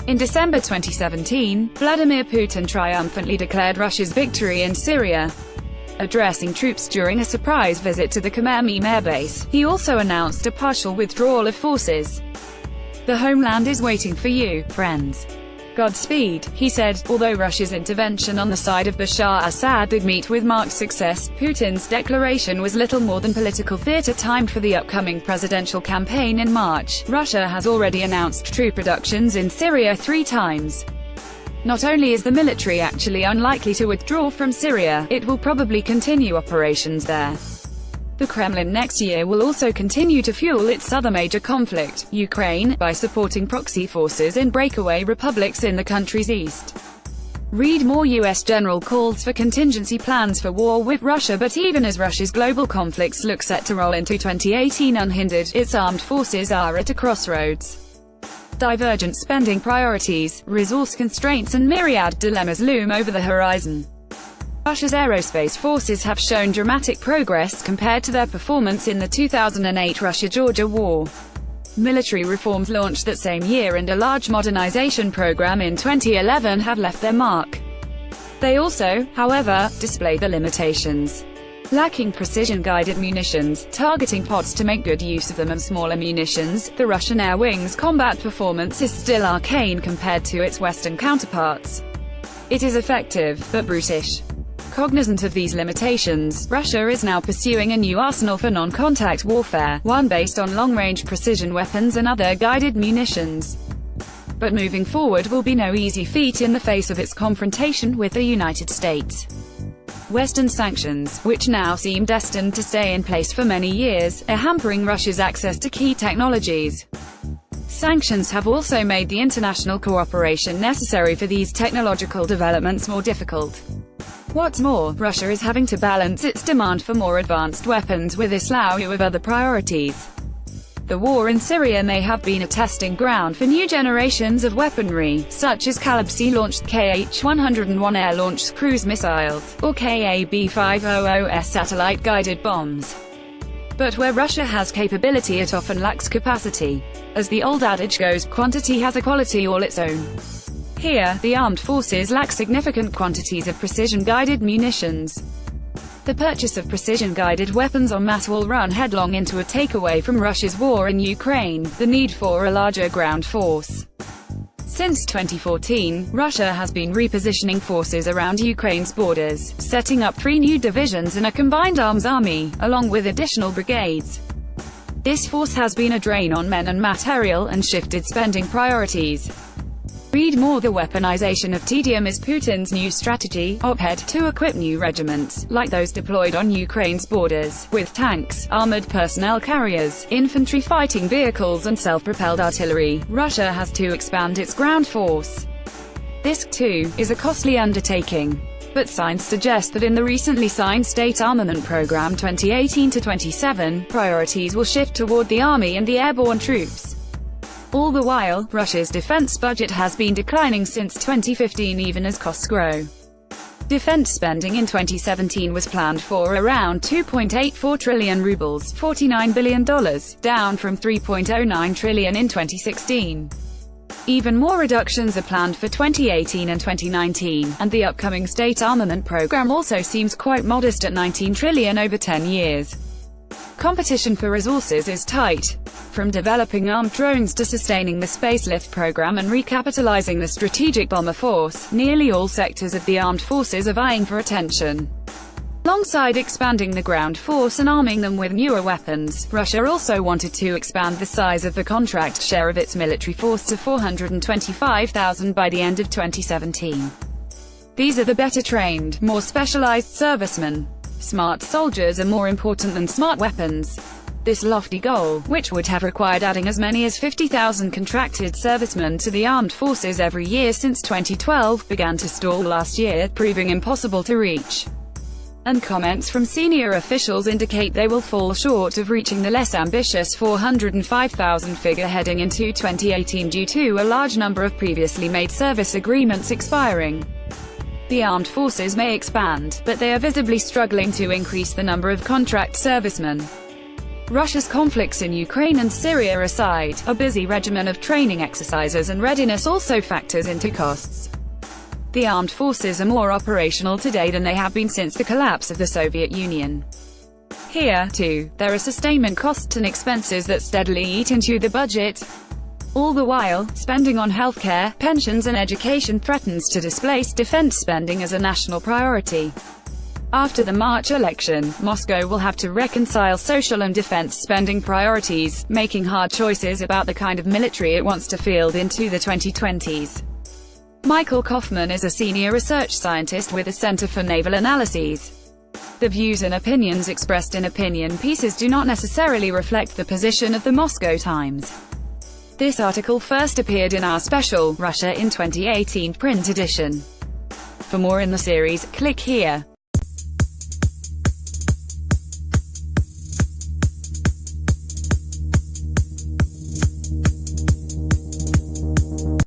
In December 2017, Vladimir Putin triumphantly declared Russia's victory in Syria. Addressing troops during a surprise visit to the Khmer air base, he also announced a partial withdrawal of forces. "The homeland is waiting for you, friends. Godspeed," he said. Although Russia's intervention on the side of Bashar Assad did meet with marked success, Putin's declaration was little more than political theater timed for the upcoming presidential campaign in March. Russia has already announced troop reductions in Syria 3 times. Not only is the military actually unlikely to withdraw from Syria, it will probably continue operations there. The Kremlin next year will also continue to fuel its other major conflict, Ukraine, by supporting proxy forces in breakaway republics in the country's east. Read more. U.S. general calls for contingency plans for war with Russia. But even as Russia's global conflicts look set to roll into 2018 unhindered, its armed forces are at a crossroads. Divergent spending priorities, resource constraints and myriad dilemmas loom over the horizon. Russia's aerospace forces have shown dramatic progress compared to their performance in the 2008 Russia-Georgia war. Military reforms launched that same year and a large modernization program in 2011 have left their mark. They also, however, display the limitations. Lacking precision-guided munitions, targeting pods to make good use of them, and smaller munitions, the Russian air wing's combat performance is still arcane compared to its Western counterparts. It is effective, but brutish. Cognizant of these limitations, Russia is now pursuing a new arsenal for non-contact warfare, one based on long-range precision weapons and other guided munitions. But moving forward will be no easy feat in the face of its confrontation with the United States. Western sanctions, which now seem destined to stay in place for many years, are hampering Russia's access to key technologies. Sanctions have also made the international cooperation necessary for these technological developments more difficult. What's more, Russia is having to balance its demand for more advanced weapons with a slew of other priorities. The war in Syria may have been a testing ground for new generations of weaponry, such as Kalib-C-launched Kh-101 air-launched cruise missiles, or Kab-500S satellite-guided bombs. But where Russia has capability, it often lacks capacity. As the old adage goes, quantity has a quality all its own. Here, the armed forces lack significant quantities of precision-guided munitions. The purchase of precision-guided weapons en masse will run headlong into a takeaway from Russia's war in Ukraine, the need for a larger ground force. Since 2014, Russia has been repositioning forces around Ukraine's borders, setting up 3 new divisions and a combined arms army, along with additional brigades. This force has been a drain on men and material, and shifted spending priorities. Read more. The weaponization of tedium is Putin's new strategy, op-ed, to equip new regiments, like those deployed on Ukraine's borders, with tanks, armored personnel carriers, infantry fighting vehicles and self-propelled artillery. Russia has to expand its ground force. This, too, is a costly undertaking. But signs suggest that in the recently signed State Armament Program 2018-27, priorities will shift toward the army and the airborne troops. All the while, Russia's defense budget has been declining since 2015 even as costs grow. Defense spending in 2017 was planned for around 2.84 trillion rubles, $49 billion, down from 3.09 trillion in 2016. Even more reductions are planned for 2018 and 2019, and the upcoming state armament program also seems quite modest at 19 trillion over 10 years. Competition for resources is tight. From developing armed drones to sustaining the Spacelift program and recapitalizing the Strategic Bomber Force, nearly all sectors of the armed forces are vying for attention. Alongside expanding the ground force and arming them with newer weapons, Russia also wanted to expand the size of the contract share of its military force to 425,000 by the end of 2017. These are the better trained, more specialized servicemen. Smart soldiers are more important than smart weapons. This lofty goal, which would have required adding as many as 50,000 contracted servicemen to the armed forces every year since 2012, began to stall last year, proving impossible to reach. And comments from senior officials indicate they will fall short of reaching the less ambitious 405,000 figure heading into 2018 due to a large number of previously made service agreements expiring. The armed forces may expand, but they are visibly struggling to increase the number of contract servicemen. Russia's conflicts in Ukraine and Syria aside, a busy regimen of training exercises and readiness also factors into costs. The armed forces are more operational today than they have been since the collapse of the Soviet Union. Here, too, there are sustainment costs and expenses that steadily eat into the budget. All the while, spending on healthcare, pensions and education threatens to displace defense spending as a national priority. After the March election, Moscow will have to reconcile social and defense spending priorities, making hard choices about the kind of military it wants to field into the 2020s. Michael Kaufman is a senior research scientist with the Center for Naval Analyses. The views and opinions expressed in opinion pieces do not necessarily reflect the position of the Moscow Times. This article first appeared in our special, Russia in 2018 print edition. For more in the series, click here.